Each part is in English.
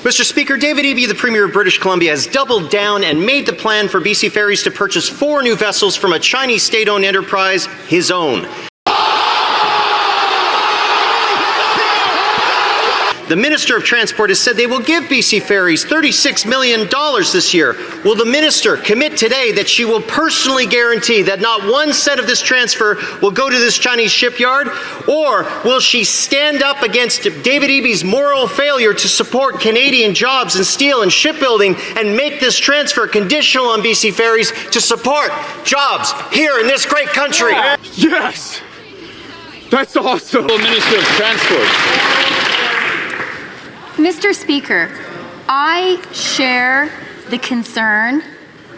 Mr. Speaker, David Eby, the Premier of British Columbia, has doubled down and made the plan for BC Ferries to purchase 4 new vessels from a Chinese state-owned enterprise, his own. The Minister of Transport has said they will give BC Ferries $36 million this year. Will the Minister commit today that she will personally guarantee that not 1 cent of this transfer will go to this Chinese shipyard? Or will she stand up against David Eby's moral failure to support Canadian jobs in steel and shipbuilding and make this transfer conditional on BC Ferries to support jobs here in this great country? Yes! That's awesome! Minister of Transport. Mr. Speaker, I share the concern,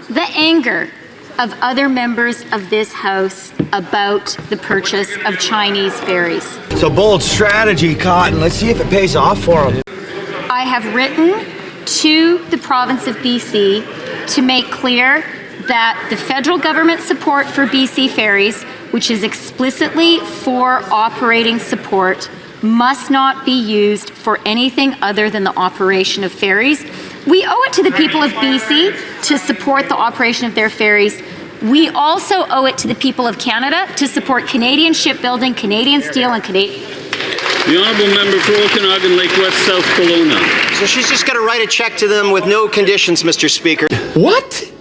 the anger of other members of this House about the purchase of Chinese ferries. It's a bold strategy, Cotton. Let's see if it pays off for them. I have written to the province of BC to make clear that the federal government support for BC Ferries, which is explicitly for operating support, must not be used for anything other than the operation of ferries. We owe it to the people of BC to support the operation of their ferries. We also owe it to the people of Canada to support Canadian shipbuilding, Canadian steel, and Canadian... The Honourable Member for Okanagan Lake West South Kelowna. So she's just got to write a check to them with no conditions, Mr. Speaker. What?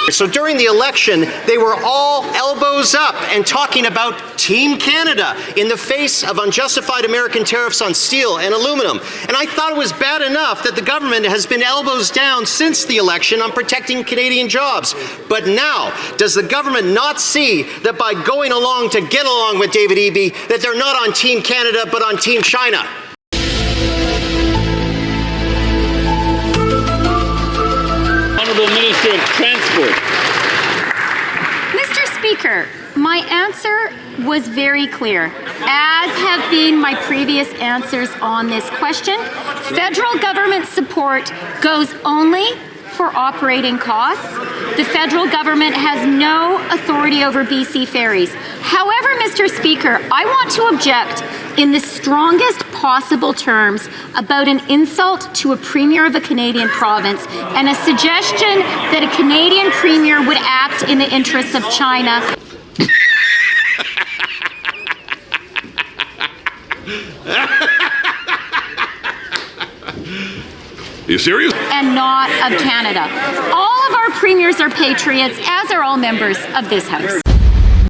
So during the election, they were all elbows up and talking about Team Canada in the face of unjustified American tariffs on steel and aluminum. And I thought it was bad enough that the government has been elbows down since the election on protecting Canadian jobs. But now, does the government not see that by going along to get along with David Eby, that they're not on Team Canada, but on Team China? Minister of Transport. Mr. Speaker, my answer was very clear, as have been my previous answers on this question. Federal government support goes only for operating costs. The federal government has no authority over BC Ferries. However, Mr. Speaker, I want to object in the strongest possible terms about an insult to a premier of a Canadian province and a suggestion that a Canadian premier would act in the interests of China. Are you serious? And not of Canada. All of our premiers are patriots, as are all members of this House.